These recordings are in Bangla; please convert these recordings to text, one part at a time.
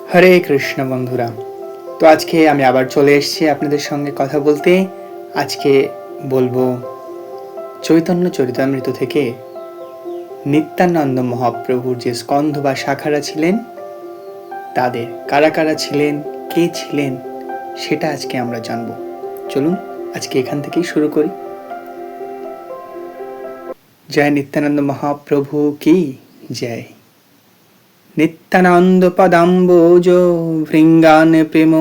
হরে কৃষ্ণ বন্ধুরা। তো আজকে আমি আবার চলে এসেছি আপনাদের সঙ্গে কথা বলতে। আজকে বলবো চৈতন্য চরিতামৃত থেকে নিত্যানন্দ মহাপ্রভুর যে স্কন্ধ বা শাখারা ছিলেন, তাদের কারা কারা ছিলেন, কে ছিলেন, সেটা আজকে আমরা জানব। চলুন আজকে এখান থেকেই শুরু করি। জয় নিত্যানন্দ মহাপ্রভু কি জয়। নিত্যানন্দ পদাম্বোজ ভৃঙ্গান প্রেম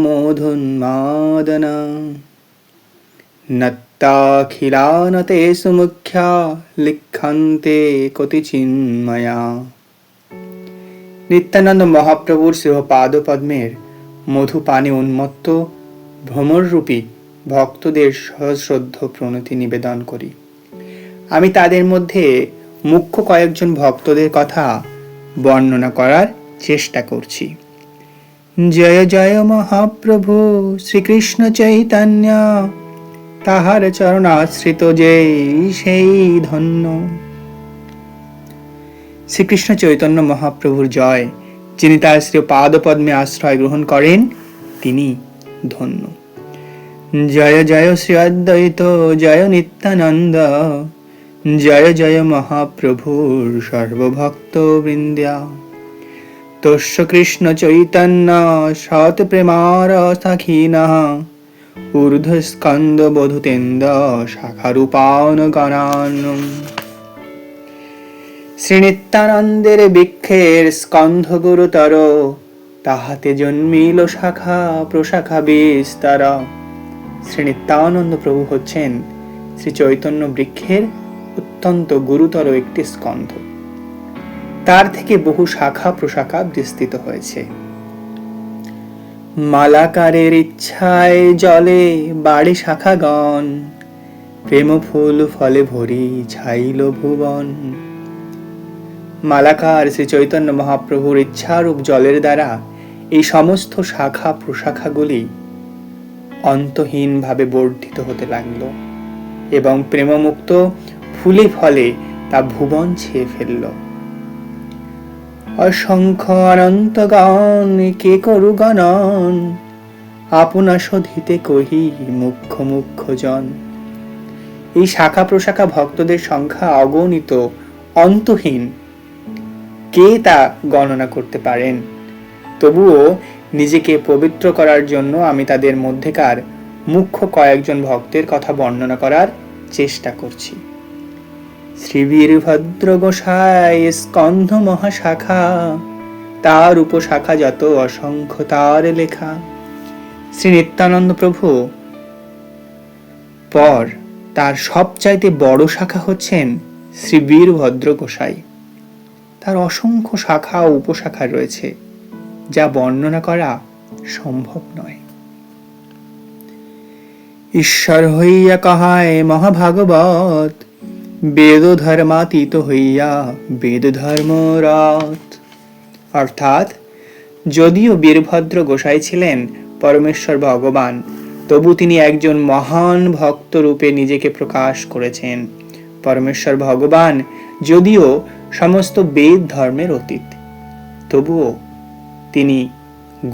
মোধুন্মাদন নত্তাখিলানতে সুমুখ্যা লিখন্তে কতি চিন্ময়া। নিত্যানন্দ মহাপ্রভুর শ্রীপাদ পদ্মের মধু পানে উন্মত্ত ভ্রমররূপী ভক্তদের সশ্রদ্ধ প্রণতি নিবেদন করি। আমি তাদের মধ্যে মুখ্য কয়েকজন ভক্তদের কথা বর্ণনা করার চেষ্টা করছি। জয় জয় মহাপ্রভু শ্রীকৃষ্ণ চৈতন্য, তাহার চরণাশ্রিত যে সেই ধন্য। শ্রীকৃষ্ণ চৈতন্য মহাপ্রভুর জয়, যিনি তার শ্রী পাদপদ্মে আশ্রয় গ্রহণ করেন তিনি ধন্য। জয় জয় শ্রী অদ্বৈত জয় নিত্যানন্দ, জয় জয় মহাপ্রভুর সর্বভক্ত বৃন্দা। তস্য কৃষ্ণ চৈতন্য সৎ প্রেমার সখিনঃ, ঊর্ধ্বস্কন্দ বধূতেন্দ্র শাখারূপান গণান। শ্রী নিত্যানন্দের বৃক্ষের স্কন্ধ গুরুতর, তাহাতে জন্মিল শাখা প্রশাখা বিস্তার। শ্রী নিত্যানন্দ প্রভু হচ্ছেন শ্রী চৈতন্য বৃক্ষের অত্যন্ত গুরুতর একটি স্কন্ধ। তার থেকে বহু শাখা প্রশাখা বিস্তৃত হয়েছে। মালাকারের ইচ্ছায় জলে বাড়ি শাখাগণ, প্রেম ফুল ফলে ভরি ছাইল ভুবন। মালাকার শ্রী চৈতন্য মহাপ্রভুর ইচ্ছারূপ জলের দ্বারা এই সমস্ত শাখা প্রশাখাগুলি অন্তহীনভাবে বর্ধিত হতে লাগলো এবং প্রেমমুক্ত ফুলে ফলে তা ভুবন ছেয়ে ফেলল। অসংখ্য অনন্ত গান কে করু গণন, আপনা শোধিতে কহি মুখ্য মুখ্য জন। এই শাখা প্রশাখা ভক্তদের সংখ্যা অগণিত, অন্তহীন। কে তা গণনা করতে পারেন? তবুও নিজেকে পবিত্র করার জন্য আমি তাদের মধ্যেকার মুখ্য কয়েকজন ভক্তের কথা বর্ণনা করার চেষ্টা করছি। শ্রী বীরভদ্র গোসাই স্কন্ধ মহাশাখা, তার উপশাখা যত অসংখ্য তার লেখা। শ্রী নিত্যানন্দ প্রভু পর তার সবচাইতে বড় শাখা হচ্ছেন শ্রী বীরভদ্র গোসাই। তার অসংখ্য শাখা ও উপশাখা রয়েছে, যা বর্ণনা করা সম্ভব নয়। ঈশ্বর হইয়া কাহায় মহাভাগবত, বেদ ধর্মাতীত হইয়া বেদ ধর্মরত। অর্থাৎ যদিও বীরভদ্র গোসাই ছিলেন পরমেশ্বর ভগবান, তবু তিনি একজন মহান ভক্ত রূপে নিজেকে প্রকাশ করেছেন। পরমেশ্বর ভগবান যদিও সমস্ত বেদ ধর্মের অতীত, তবুও তিনি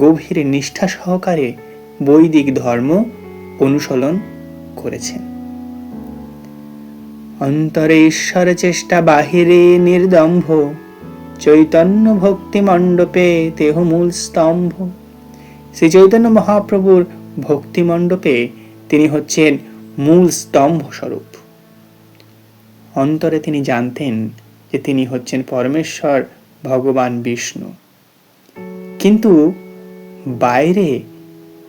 গভীর নিষ্ঠা সহকারে বৈদিক ধর্ম অনুসরণ করেছেন। অন্তরে ঈশ্বর চেষ্টা বাহিরে নির্দম্ভ, চৈতন্য ভক্তি মণ্ডপে তেহ মূল স্তম্ভ। শ্রী চৈতন্য মহাপ্রভুর ভক্তি মণ্ডপে তিনি হচ্ছেন মূল স্তম্ভ স্বরূপ। অন্তরে তিনি জানতেন যে তিনি হচ্ছেন পরমেশ্বর ভগবান বিষ্ণু, কিন্তু বাইরে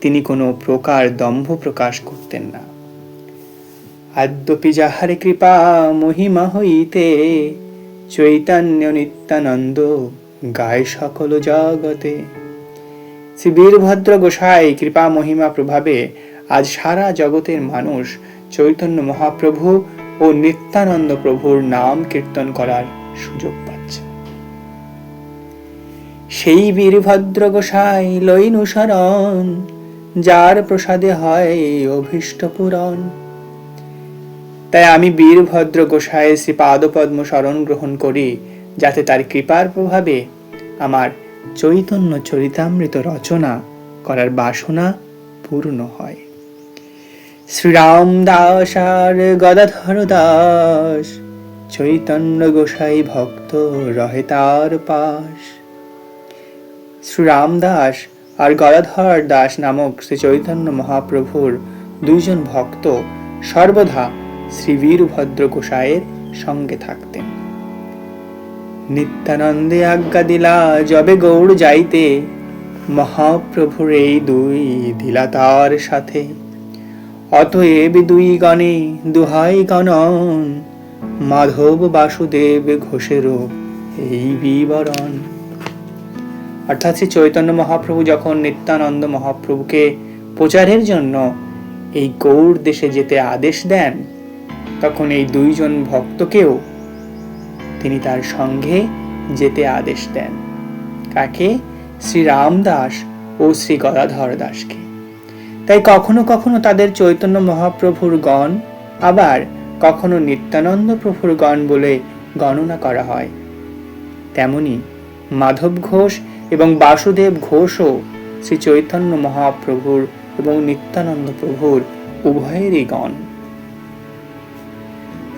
তিনি কোনো প্রকার দম্ভ প্রকাশ করতেন না। আদ্যপি যাহারে কৃপা মহিমা হইতে, চৈতন্য নিত্যানন্দ গায় সকল জগতে। শ্রী বীরভদ্র গোসাই কৃপা মহিমা প্রভাবে আজ সারা জগতের মানুষ চৈতন্য মহাপ্রভু ও নিত্যানন্দ প্রভুর নাম কীর্তন করার সুযোগ পাচ্ছে। সেই বীরভদ্র গোসাই লইনু শরণ, যার প্রসাদে হয় অভীষ্ট পূরণ। তাই আমি বীরভদ্র গোসাই শ্রী পাদপদ্ম শরণ গ্রহণ করি, যাতে তার কৃপার প্রভাবে আমার চৈতন্য চরিতামৃত রচনা করার বাসনা পূর্ণ হয়। শ্রীরাম দাস আর গদাধর দাস, চৈতন্য গোসাই ভক্ত রহে তার পাশ। শ্রীরাম দাস আর গদাধর দাস নামক শ্রী চৈতন্য মহাপ্রভুর দুইজন ভক্ত সর্বদা শ্রী বীরভদ্র গোসাইয়ের সঙ্গে থাকতেন। নিত্যানন্দে আজ্ঞা দিলা যবে গৌড় যাইতে, মহাপ্রভুর এই দুই দিলা তার সাথে। অতএব দুই গণে দুহাই গণন, মাধব বাসুদেব ঘোষেরও এই বিবরণ। অর্থাৎ শ্রী চৈতন্য মহাপ্রভু যখন নিত্যানন্দ মহাপ্রভুকে প্রচারের জন্য এই গৌড় দেশে যেতে আদেশ দেন, তখন এই দুইজন ভক্তকেও তিনি তার সঙ্গে যেতে আদেশ দেন। কাকে? শ্রী রামদাস ও শ্রী গদাধর দাসকে। তাই কখনো কখনো তাদের চৈতন্য মহাপ্রভুর গণ, আবার কখনো নিত্যানন্দ প্রভুর গণ বলে গণনা করা হয়। তেমনি মাধব ঘোষ এবং বাসুদেব ঘোষও শ্রী চৈতন্য মহাপ্রভুর এবং নিত্যানন্দ প্রভুর উভয়েরই গণ।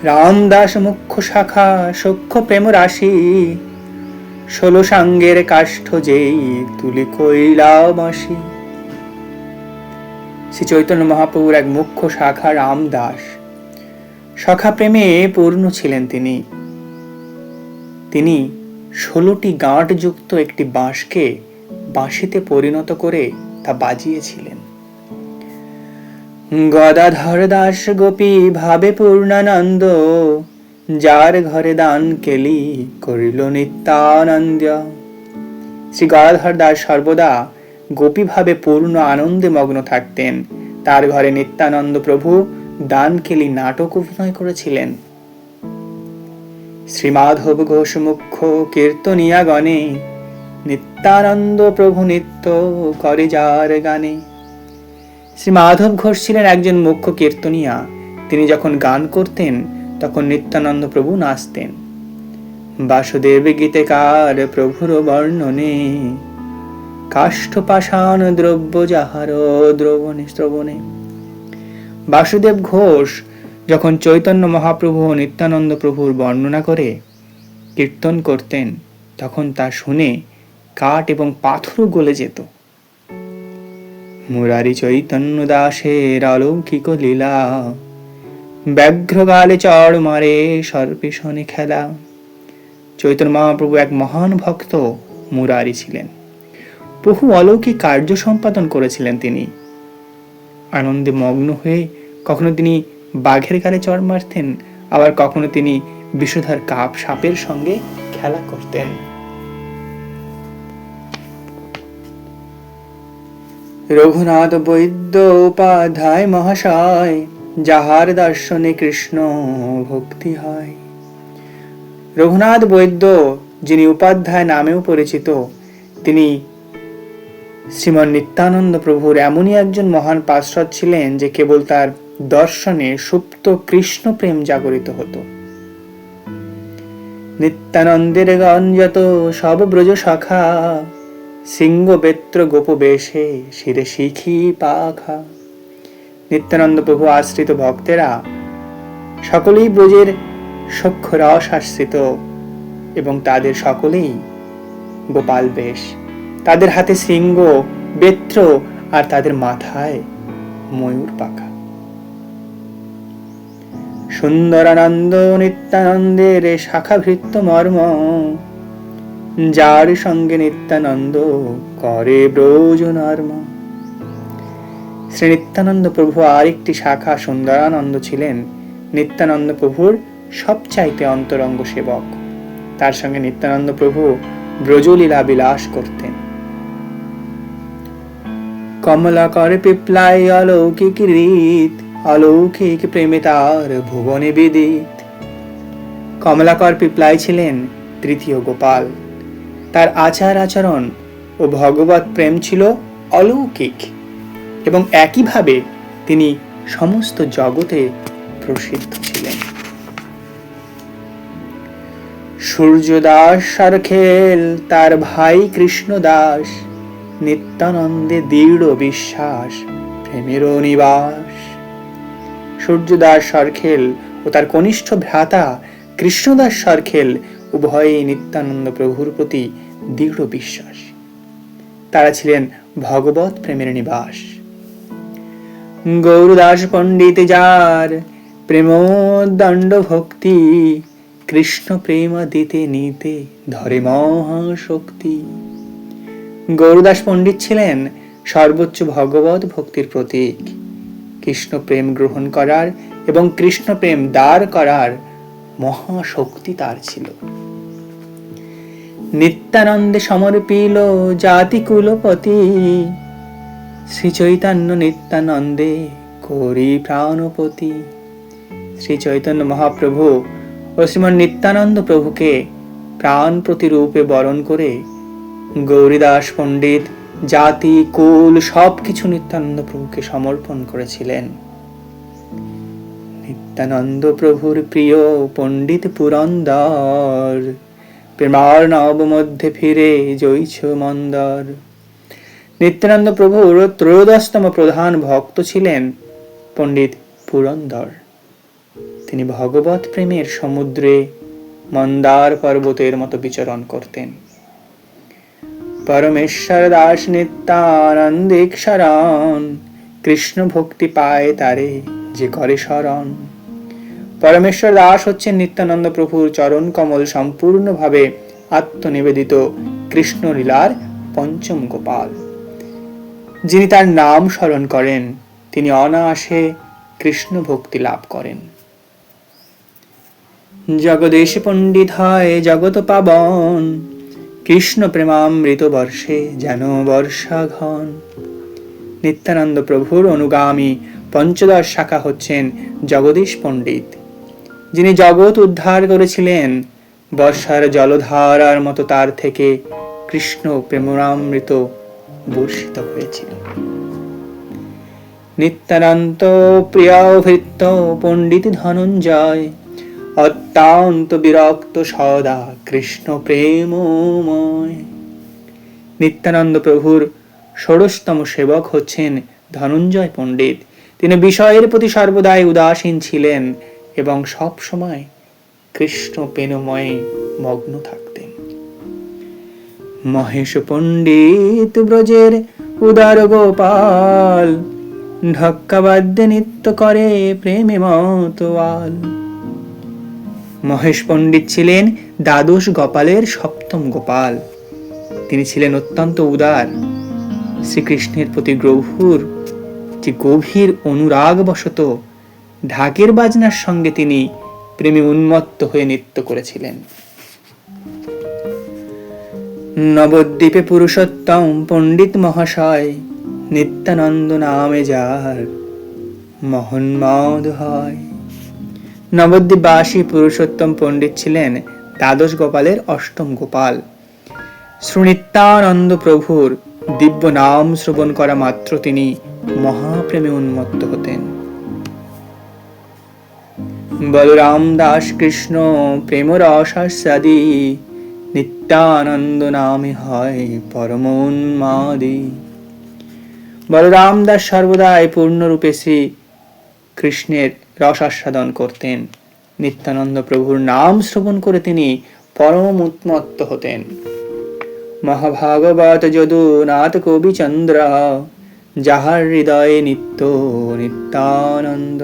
রামদাস মুখ্য শাখা সখ্য প্রেম রাশি, 16 সাঙ্গের কাষ্ঠ যেই তুলি কইলা বাঁশি। শ্রী চৈতন্য মহাপ্রভুর এক মুখ্য শাখা রামদাস, সখা প্রেমে পূর্ণ ছিলেন তিনি। তিনি 16টি গাঁট যুক্ত একটি বাঁশকে বাঁশিতে পরিণত করে তা বাজিয়েছিলেন। গদাধর দাস গোপী ভাবে পূর্ণানন্দ, যার ঘরে দান কেলি করিল নিত্যানন্দ। শ্রী গদাধর দাস সর্বদা গোপী ভাবে পূর্ণ আনন্দে মগ্ন থাকতেন। তার ঘরে নিত্যানন্দ প্রভু দান কেলি নাটক অভিনয় করেছিলেন। শ্রী মাধব ঘোষ মুখ্য কীর্তনিয়া গণে, নিত্যানন্দ প্রভু নিত্য করে যার গানে। শ্রী মাধব ঘোষ ছিলেন একজন মুখ্য কীর্তনিয়া। তিনি যখন গান করতেন তখন নিত্যানন্দ প্রভু নাচতেন। বাসুদেব গীতেকার প্রভুর বর্ণনে, কাষ্ঠ পাষাণ দ্রব্য যাহার দ্রবণে শ্রবণে। বাসুদেব ঘোষ যখন চৈতন্য মহাপ্রভু ও নিত্যানন্দ প্রভুর বর্ণনা করে কীর্তন করতেন, তখন তা শুনে কাঠ এবং পাথরও গলে যেত। মুরারি চৈতন্য দাসের অলৌকিক লীলা, ব্যাঘ্র গালে চড় মারে সর্পে শনে খেলা। চৈতন্য মহাপ্রভু এক মহান ভক্ত মুরারি ছিলেন। বহু অলৌকিক কার্য সম্পাদন করেছিলেন তিনি। আনন্দে মগ্ন হয়ে কখনো তিনি বাঘের গালে চড় মারতেন, আবার কখনো তিনি বিষধর কাপ সাপের সঙ্গে খেলা করতেন। রঘুনাথ বৈদ্য উপাধ্যায় মহাশয়, যাহার দর্শনে কৃষ্ণ ভক্তি হয়। রঘুনাথ বৈদ্য, যিনি উপাধ্যায় নামেও পরিচিত, তিনি শ্রীমান নিত্যানন্দ প্রভুর এমনই একজন মহান পার্ষদ ছিলেন যে কেবল তার দর্শনে সুপ্ত কৃষ্ণ প্রেম জাগরিত হতো। নিত্যানন্দের গঞ্জত সব ব্রজ শাখা, সিংহ বেত্র গোপ বেশে শিরে শিখি পাখা। নিত্যানন্দ প্রভু আশ্রিত ভক্তেরা সকলেই ব্রজের সখ্য রস আশ্রিত এবং তাদের সকলেই গোপাল বেশ। তাদের হাতে সিংহ বেত্র আর তাদের মাথায় ময়ূর পাখা। সুন্দরানন্দ নিত্যানন্দের শাখা ভৃত্য মর্ম, যার সঙ্গে নিত্যানন্দ করে ব্রজ নর্ম। শ্রী নিত্যানন্দ প্রভু আরেকটি শাখা সুন্দরানন্দ ছিলেন নিত্যানন্দ প্রভুর সবচাইতে অন্তরঙ্গ সেবক। তার সঙ্গে নিত্যানন্দ প্রভু ব্রজলীলা বিলাস করতেন। কমলাকর পিপলাই অলৌকিক রীত, অলৌকিক প্রেমে তার ভুবনে বিদিত। কমলাকর পিপলাই ছিলেন তৃতীয় গোপাল। তার আচার আচরণ ও ভগবত প্রেম ছিল অলৌকিক এবং একইভাবে তিনি সমস্ত জগতে প্রসিদ্ধ ছিলেন। সূর্যদাস সরখেল তার ভাই কৃষ্ণদাস, নিত্যানন্দে দৃঢ় বিশ্বাস প্রেমেরও নিবাস। সূর্যদাস সরখেল ও তার কনিষ্ঠ ভ্রাতা কৃষ্ণদাস সরখেল উভয়ই নিত্যানন্দ প্রভুর প্রতি দৃঢ় বিশ্বাস। তারা ছিলেন ভগবত প্রেমের নিবাস। গৌরদাস পণ্ডিত যার প্রেম দণ্ড ভক্তি, কৃষ্ণ প্রেম দিতে নিতে ধরে মহাশক্তি। গৌরদাস পণ্ডিত ছিলেন সর্বোচ্চ ভগবত ভক্তির প্রতীক। কৃষ্ণ প্রেম গ্রহণ করার এবং কৃষ্ণ প্রেম দাঁড় করার মহাশক্তি তার ছিল। নিত্যানন্দে সমর্পিল জাতি কুলপতি, শ্রী চৈতন্য নিত্যানন্দে করি প্রাণপতি। শ্রী চৈতন্য মহাপ্রভু ও শ্রীমান নিত্যানন্দ প্রভুকে প্রাণপতি রূপে বরণ করে গৌরীদাস পণ্ডিত জাতি কুল সবকিছু নিত্যানন্দ প্রভুকে সমর্পণ করেছিলেন। নিত্যানন্দ প্রভুর প্রিয় পণ্ডিত পুরন্দর, প্রেমার নব মধ্যে ফিরে জয়ছ মন্দর। নিত্যানন্দ প্রভুর ত্রয়োদশতম প্রধান ভক্ত ছিলেন পণ্ডিত পুরন্দর। তিনি ভগবত প্রেমের সমুদ্রে মন্দার পর্বতের মতো বিচরণ করতেন। পরমেশ্বর দাস নিত্যানন্দিক শরণ, কৃষ্ণ ভক্তি পায় তারে যে করে শরণ। পরমেশ্বর দাস হচ্ছেন নিত্যানন্দ প্রভুর চরণ কমল সম্পূর্ণভাবে আত্মনিবেদিত কৃষ্ণ লীলার পঞ্চম গোপাল। যিনি তার নাম স্মরণ করেন তিনি অনায়াসে কৃষ্ণ ভক্তি লাভ করেন। জগদেশ পণ্ডিত হয় জগত পাবন, কৃষ্ণ প্রেমামৃত বর্ষে যেন বর্ষা ঘন। নিত্যানন্দ প্রভুর অনুগামী পঞ্চদশ শাখা হচ্ছেন জগদীশ পণ্ডিত, যিনি জগৎ উদ্ধার করেছিলেন। বর্ষার জলধারার মতো তার থেকে কৃষ্ণ প্রেমামৃত বর্ষিত হয়েছিল। নিত্যানন্দ প্রিয় ভৃত্য পণ্ডিত ধনঞ্জয়, অত্যন্ত বিরক্ত সদা কৃষ্ণ প্রেমময়। নিত্যানন্দ প্রভুর ষোড়শতম সেবক হচ্ছেন ধনঞ্জয় পণ্ডিত। তিনি বিষয়ের প্রতি সর্বদাই উদাসীন ছিলেন এবং সব সময় কৃষ্ণ প্রেমময়ে মগ্ন থাকতেন। মহেশ পণ্ডিত ব্রজের উদার গোপাল, ঢক্কাবাদ্যে নৃত্য করে প্রেমে মতোয়াল। মহেশ পণ্ডিত ছিলেন দ্বাদশ গোপালের সপ্তম গোপাল। তিনি ছিলেন অত্যন্ত উদার। শ্রীকৃষ্ণের প্রতি প্রভুর যে গভীর অনুরাগ বশত ঢাকের বাজনার সঙ্গে তিনি প্রেমে উন্মত্ত হয়ে নৃত্য করেছিলেন। নবদ্বীপে পুরুষোত্তম পণ্ডিত মহাশয়, নিত্যানন্দ নামে যার মোহনমদ হয়। নবদ্বীপবাসী পুরুষোত্তম পণ্ডিত ছিলেন দ্বাদশ গোপালের অষ্টম গোপাল। শ্রীনিত্যানন্দ প্রভুর দিব্য নাম শ্রবণ করা মাত্র তিনি মহাপ্রেমে উন্মত্ত হতেন। বলরাম দাস কৃষ্ণ প্রেম রসাস্বাদী, নিত্যানন্দ নামে হয় পরম উন্মাদী। বলরাম দাস সর্বদাই পূর্ণরূপে শ্রী কৃষ্ণের রসাস্বাদন করতেন। নিত্যানন্দ প্রভুর নাম শ্রবণ করে তিনি পরম উন্মত্ত হতেন। মহাভাগবত যদুনাথ কবিচন্দ্র, যাহার হৃদয়ে নিত্য নিত্যানন্দ।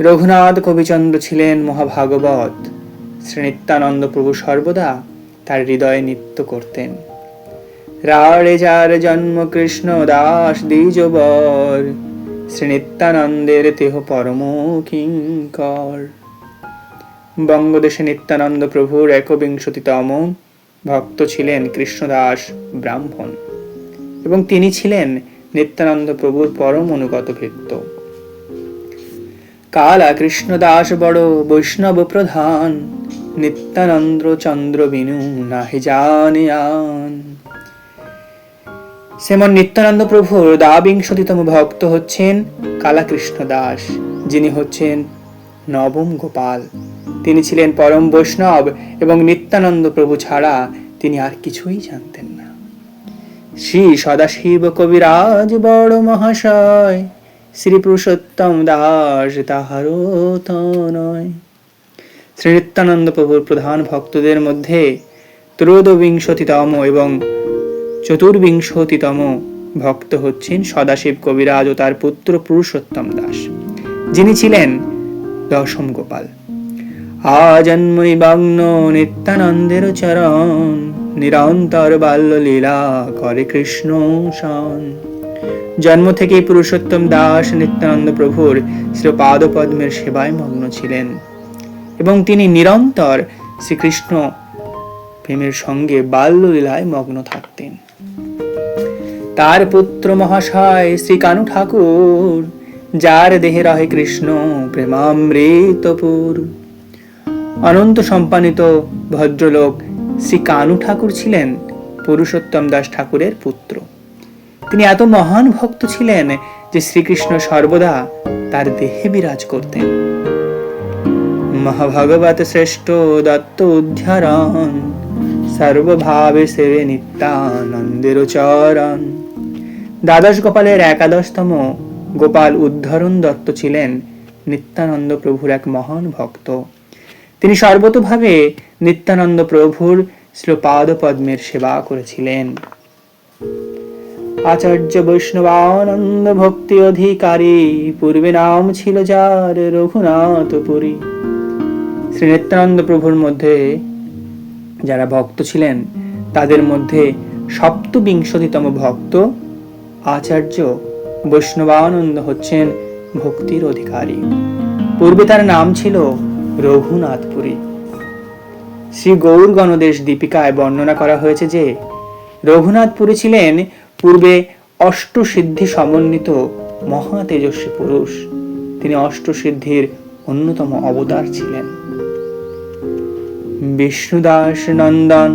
রঘুনাথ কবিচন্দ্র ছিলেন মহাভাগবত। শ্রী নিত্যানন্দ প্রভু সর্বদা তার হৃদয়ে নৃত্য করতেন। রাড়ে যার জন্ম কৃষ্ণ দাস দ্বিজবর, শ্রী নিত্যানন্দের দেহ পরম কিঙ্কর। বঙ্গদেশে নিত্যানন্দ প্রভুর ১বিংশতিতম ভক্ত ছিলেন কৃষ্ণদাস ব্রাহ্মণ এবং তিনি ছিলেন নিত্যানন্দ প্রভুর পরম অনুগত ভৃত্য। কালা কৃষ্ণদাস বড় বৈষ্ণব প্রধান, নিত্যানন্দ চন্দ্র বিনু নাহি জানে আন। সেমন নিত্যানন্দ প্রভুর ২২তম ভক্ত হচ্ছেন কালা কৃষ্ণ দাস, যিনি হচ্ছেন নবম গোপাল। তিনি ছিলেন পরম বৈষ্ণব এবং নিত্যানন্দ প্রভু ছাড়া তিনি আর কিছুই জানতেন না। শ্রী সদাশিব কবিরাজ বড় মহাশয়, শ্রী পুরুষোত্তম দাস তাহারও তো নয়। শ্রী নিত্যানন্দ প্রভুর প্রধান ভক্তদের মধ্যে ত্রয়োদবিংশতিতম এবং চতুর্বিংশতিতম ভক্ত হচ্ছেন সদাশিব কবিরাজ ও তার পুত্র পুরুষোত্তম দাস, যিনি ছিলেন দশম গোপাল। আজন্মই বাগ্ন নিত্যানন্দের চরণ, নিরন্তর বাল্য লীলা করে কৃষ্ণ শান। জন্ম থেকে পুরুষোত্তম দাস নিত্যানন্দ প্রভুর শ্রীপাদ পদ্মের সেবায় মগ্ন ছিলেন এবং তিনি নিরন্তর শ্রীকৃষ্ণ প্রেমের সঙ্গে বাল্য লীলায় মগ্ন থাকতেন। তার পুত্র মহাশয় শ্রী কানু ঠাকুর, যার দেহে রহে কৃষ্ণ প্রেমামৃতপুর। অনন্ত সম্পানিত ভদ্রলোক শ্রী কানু ঠাকুর ছিলেন পুরুষোত্তম দাস ঠাকুরের পুত্র। তিনি এত মহান ভক্ত ছিলেন যে শ্রীকৃষ্ণ সর্বদা তার দেহে বিরাজ করতেন। মহাভগবত শ্রেষ্ঠ দত্ত উদ্ধারণ, সর্বভাবে সেবে নিত্যানন্দের চরণ। দ্বাদশ গোপালের একাদশতম গোপাল উদ্ধরণ দত্ত ছিলেন নিত্যানন্দ প্রভুর এক মহান ভক্ত। তিনি সর্বতোভাবে নিত্যানন্দ প্রভুর শ্রীপাদ পদ্মের সেবা করেছিলেন। আচার্য বৈষ্ণবানন্দ ভক্তি অধিকারী, পূর্বে নাম ছিল যার রঘুনাথপুরী। শ্রী নিত্যানন্দ প্রভুর মধ্যে যারা ভক্ত ছিলেন তাদের মধ্যে সপ্তবিংশতিতম ভক্ত আচার্য বৈষ্ণবানন্দ হচ্ছেন ভক্তির অধিকারী। পূর্বে তার নাম ছিল রঘুনাথপুরী। শ্রী গৌর গণদেশ দীপিকায় বর্ণনা করা হয়েছে যে রঘুনাথপুরী ছিলেন পূর্বে অষ্টসিদ্ধি সমন্বিত মহা তেজস্বী পুরুষ। তিনি অষ্টসিদ্ধির অন্যতম অবতার ছিলেন। বিষ্ণুদাস নন্দন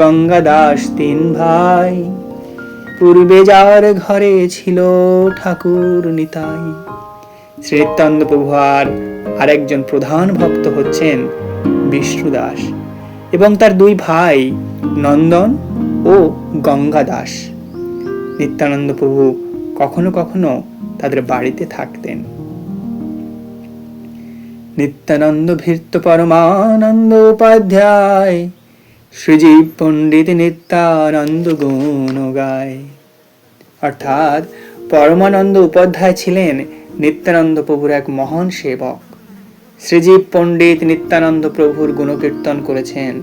গঙ্গাদাস তিন ভাই, পূর্বে যার ঘরে ছিল ঠাকুর নিতাই। শ্রী নিত্যানন্দ প্রভু আরেকজন প্রধান ভক্ত হচ্ছেন বিষ্ণুদাস এবং তার দুই ভাই নন্দন ও গঙ্গাদাস। নিত্যানন্দ প্রভু কখনো কখনো তাদের বাড়িতে থাকতেন। নিত্যানন্দ ভীর্ত পরমানন্দ উপাধ্যায়, শ্রীজীব পণ্ডিত নিত্যানন্দ গুণ গায়। অর্থাৎ পরমানন্দ উপাধ্যায় ছিলেন নিত্যানন্দ প্রভুর এক মহান সেবক। শ্রীজীব পণ্ডিত নিত্যানন্দ প্রভুর গুণকীর্তন করেছেন।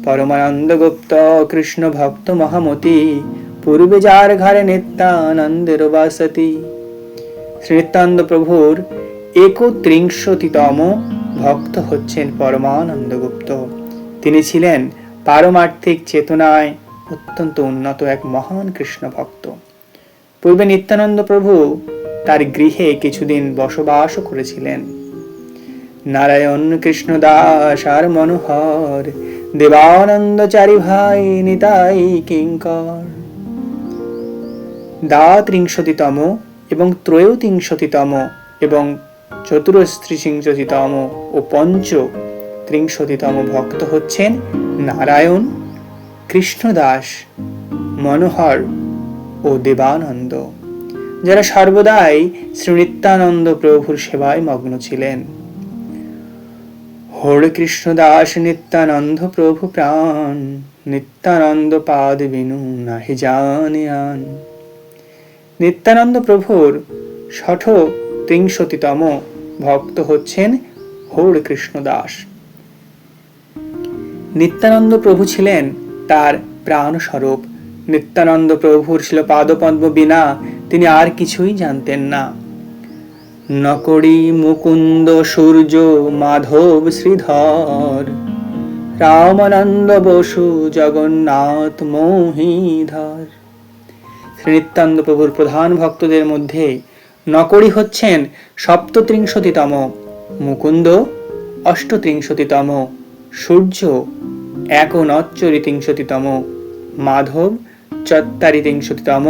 পরমানন্দ গুপ্ত কৃষ্ণ ভক্ত মহামতি, পূর্বে যার ঘরে নিত্যানন্দের বাসতি। শ্রী নিত্যানন্দ প্রভুর ৩১তম ভক্ত হচ্ছেন পরমানন্দ গুপ্ত। তিনি ছিলেন পারমার্থিক চেতনায় অত্যন্ত উন্নত এক মহান কৃষ্ণ ভক্ত। পূর্বে নিত্যানন্দ প্রভু তার গৃহে কিছুদিন বসবাস করেছিলেন। নারায়ণ কৃষ্ণ দাস আর মনোহর, দেবানন্দ চারি ভাই নিতাই কিঙ্কর। দ্বাত্রিংশতিতম এবং ত্রয়োত্রিংশতিতম এবং চতুরস্ত্রিংশতিতম ও পঞ্চত্রিংশতিতম ভক্ত হচ্ছেন নারায়ণ, কৃষ্ণদাস, মনোহর ও দেবানন্দ, যারা সর্বদাই শ্রী নিত্যানন্দ প্রভুর সেবায় মগ্ন ছিলেন। হরে কৃষ্ণ দাস নিত্যানন্দ প্রভু প্রাণ, নিত্যানন্দ পাদ বিনু নাহি জানিয়ান। নিত্যানন্দ প্রভুর ৬৩তম ভক্ত হচ্ছেন হরে কৃষ্ণ দাস। নিত্যানন্দ প্রভু ছিলেন তার প্রাণ স্বরূপ। নিত্যানন্দ প্রভুর ছিল পাদপদ্ম বিনা তিনি আর কিছুই জানতেন না। নকড়ি মুকুন্দ সূর্য মাধব শ্রীধর, রামানন্দ বসু জগন্নাথ মহীধর। শ্রী নিত্যানন্দ প্রভুর প্রধান ভক্তদের মধ্যে নকড়ি হচ্ছেন ৩৭তম, মুকুন্দ ৩৮তম, সূর্য ৩৯তম, মাধব ৪৪তম,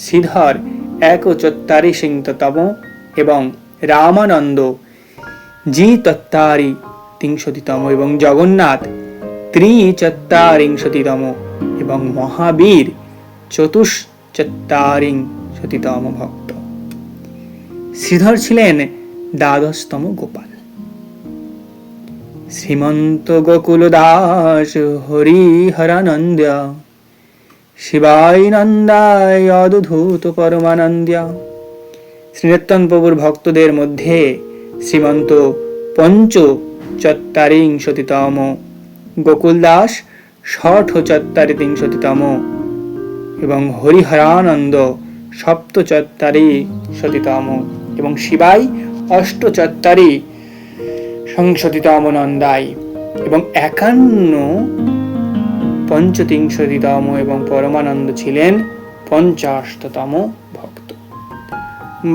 শ্রীধর ৪১তম এবং রামানন্দ জি তত্তারি তিংশতিতম এবং জগন্নাথ ত্রিচত্তারিংশতিতম এবং মহাবীর চতুশ্চত্তারিংশতিতম ভক্ত। শ্রীধর ছিলেন দ্বাদশতম গোপাল। শ্রীমন্ত গোকুল দাস হরিহরানন্দ্য শিবায় নন্দায় অদ্ভুত পরমানন্দ্য। শ্রীনিত্যানন্দ প্রভুর ভক্তদের মধ্যে শ্রীমন্ত পঞ্চচত্বারিংশতিতম, গোকুল দাস ষষ্ঠচত্বারিংশতিতম এবং হরিহরানন্দ সপ্তচত্বারিংশতিতম এবং শিবাই অষ্টচত্বারিংশতিতম নন্দায় এবং 51 পঞ্চত্রিংশতিতম এবং পরমানন্দ ছিলেন 50তম ভক্ত।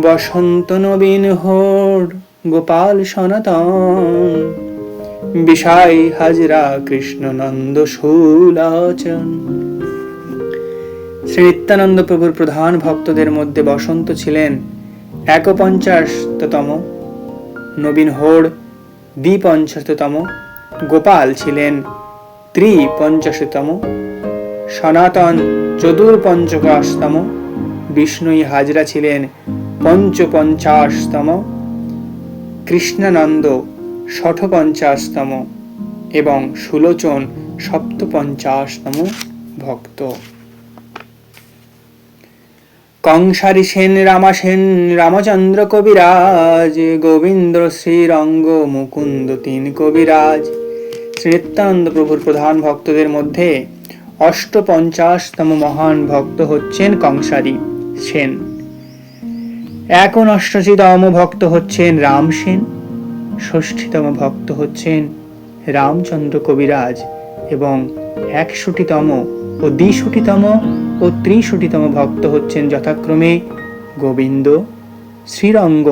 বসন্ত নবীন হোর গোপাল সনাতন বিষয় হাজরা কৃষ্ণ নন্দ সুলোচন। শ্রী নিত্যানন্দ প্রভুর প্রধান ভক্তদের মধ্যে বসন্ত ছিলেন 51তম, নবীন হোর 52তম, গোপাল ছিলেন 53তম, সনাতন 54তম, বিষ্ণুই হাজরা ছিলেন 55তম, কৃষ্ণানন্দ 56তম এবং সুলোচন 57তম ভক্ত। কংসারী সেন, রামাসেন, রামচন্দ্র কবিরাজ, গোবিন্দ শ্রীরঙ্গ, মুকুন্দ 3 কবিরাজ। শ্রী নিত্যানন্দ প্রভুর প্রধান ভক্তদের মধ্যে 58তম মহান ভক্ত হচ্ছেন কংসারী সেন, 59তম ভক্ত হচ্ছেন রাম সেন, 60তম ভক্ত হচ্ছেন রামচন্দ্র কবিরাজ এবং 61তম ও 62তম ও 63তম ভক্ত হচ্ছেন যথাক্রমে গোবিন্দ, শ্রীরঙ্গ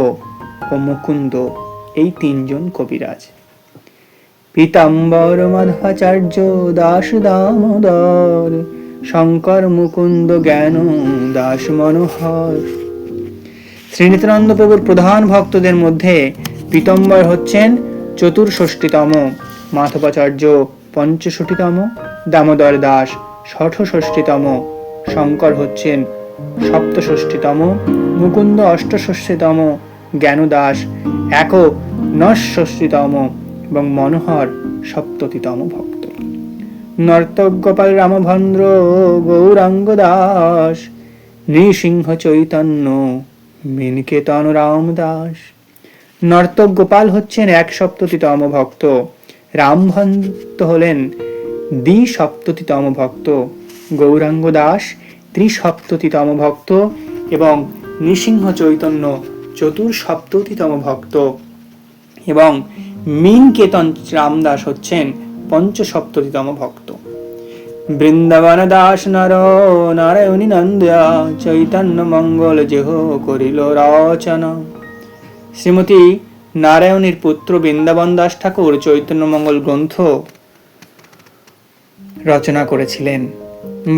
ও মুকুন্দ, এই 3 জন কবিরাজ। পীতাম্বর, মাধবাচার্য, দাস দামোদর, শঙ্কর, মুকুন্দ, জ্ঞান দাস মনোহর। শ্রী নিত্যানন্দ প্রভুর প্রধান ভক্তদের মধ্যে পীতাম্বর হচ্ছেন 64তম, মাধবাচার্য 65তম, দামোদর দাস 66তম, শঙ্কর হচ্ছেন 67তম, মুকুন্দ 68তম, জ্ঞানদাস 69তম এবং মনোহর 70তম ভক্ত। নর্তক গোপাল রামভদ্র, গৌরাঙ্গ দাস, নৃসিংহ চৈতন্য, মিনকেতন রামদাস। নর্তক গোপাল হচ্ছেন 170তম ভক্ত, রামভদ্র হলেন 270তম ভক্ত, গৌরাঙ্গ দাস 370তম ভক্ত এবং নৃসিংহ চৈতন্য 470তম ভক্ত এবং মিনকেতন রামদাস হচ্ছেন 75তম ভক্ত। বৃন্দাবন দাস নর নারায়ণী নন্দিয়া, চৈতন্য মঙ্গল যেহ করিল রচনা। শ্রীমতী নারায়ণীর পুত্র বৃন্দাবন দাস ঠাকুর চৈতন্য মঙ্গল গ্রন্থ রচনা করেছিলেন।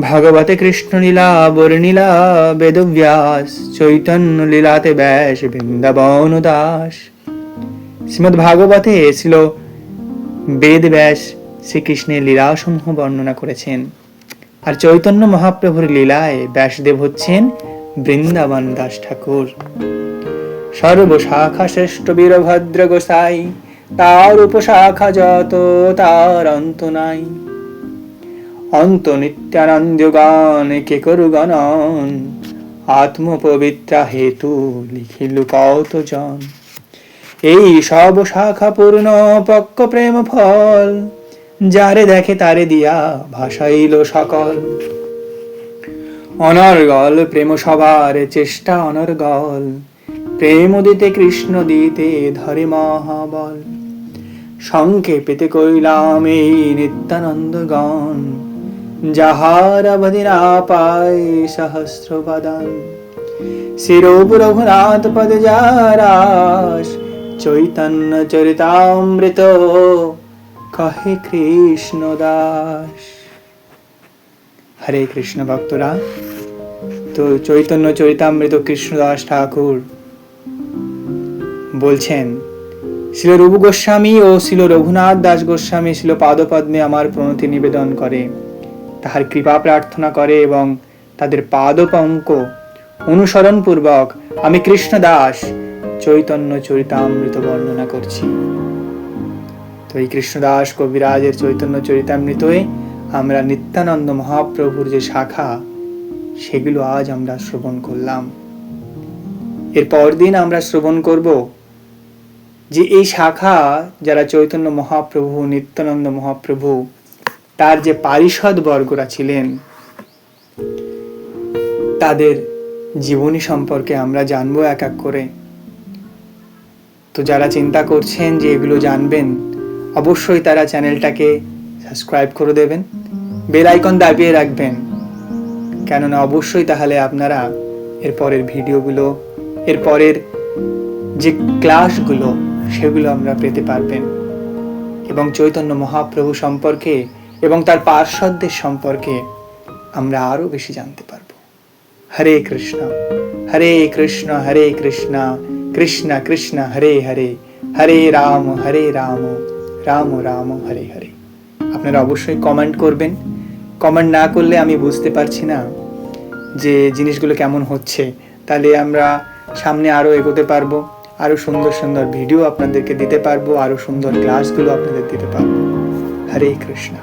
ভাগবতে কৃষ্ণ লীলা বর্ণিলা বেদব্যাস, চৈতন্য লীলাতে ব্যাস বৃন্দাবন দাস। শ্রীমদ্ ভাগবতে ছিল বেদ ব্যাস শ্রীকৃষ্ণের লীলাসমূহ বর্ণনা করেছেন, আর চৈতন্য মহাপ্রভুর লীলায় ব্যাসদেব হচ্ছেন বৃন্দাবন দাস ঠাকুর। সর্বশাখা শ্রেষ্ঠ বীরভদ্র গোসাই, তার উপশাখা যত তার অন্ত নাই। অন্ত নিত্যানন্দ গান কে করু গণন, আত্মপবিত্রা হেতু লিখিল কত জন। এই সব শাখা পূর্ণ পক্ক প্রেম ফল, যারে দেখে তারে দিয়া ভাসাইল সকল। অনর্গল প্রেম সবার চেষ্টা অনর্গল, প্রেম দিতে কৃষ্ণ দিতে ধরে মহাবল। সংক্ষেপেতে কইলাম এই নিত্যানন্দ গান, যাহার অবধি না পায় সহস্র বদন। শিরোপ রঘুনাথ পদ যারাস, চৈতন্য চরিতামৃত কহে কৃষ্ণ দাস। হরে কৃষ্ণ ভক্তরা, তো চৈতন্য চরিতামৃত কৃষ্ণদাস ঠাকুর বলছেন শ্রীল রূপ গোস্বামী ও শ্রীল রঘুনাথ দাস গোস্বামী শ্রীল পাদপদ্মে আমার প্রণতি নিবেদন করে, তাহার কৃপা প্রার্থনা করে এবং তাদের পাদপঙ্ক অনুসরণ পূর্বক আমি কৃষ্ণদাস চৈতন্য চরিতামৃত বর্ণনা করছি। তো এই কৃষ্ণদাস কবিরাজের চৈতন্য চরিতামৃতই আমরা নিত্যানন্দ মহাপ্রভুর যে শাখা সেগুলো আজ আমরা শ্রবণ করলাম। এর পরদিন আমরা শ্রবণ করব যে এই শাখা যারা চৈতন্য মহাপ্রভু, নিত্যানন্দ মহাপ্রভু তার যে পারিষদ বর্গরা ছিলেন তাদের জীবনী সম্পর্কে আমরা জানবো এক এক করে। তো যারা চিন্তা করছেন যে এগুলো জানবেন, অবশ্যই তারা চ্যানেলটাকে সাবস্ক্রাইব করে দেবেন, বেল আইকন দাবিয়ে রাখবেন, কেননা অবশ্যই তাহলে আপনারা এর পরের ভিডিওগুলো, এর পরের যে ক্লাসগুলো সেগুলো আমরা পেতে পারবেন এবং চৈতন্য মহাপ্রভু সম্পর্কে এবং তার পার্শ্বদের সম্পর্কে আমরা আরো বেশি জানতে পারবো। হরে কৃষ্ণ হরে কৃষ্ণ কৃষ্ণ কৃষ্ণ হরে হরে, হরে রাম রাম রাম হরে হরে। আপনারা অবশ্যই কমেন্ট করবেন। কমেন্ট না করলে আমি বুঝতে পারছি না যে জিনিসগুলো কেমন হচ্ছে, তাহলে আমরা সামনে আরো এগোতে পারবো, আরো সুন্দর সুন্দর ভিডিও আপনাদেরকে দিতে পারবো, আরো সুন্দর ক্লাসগুলো আপনাদের দিতে পারবো। হরে কৃষ্ণ।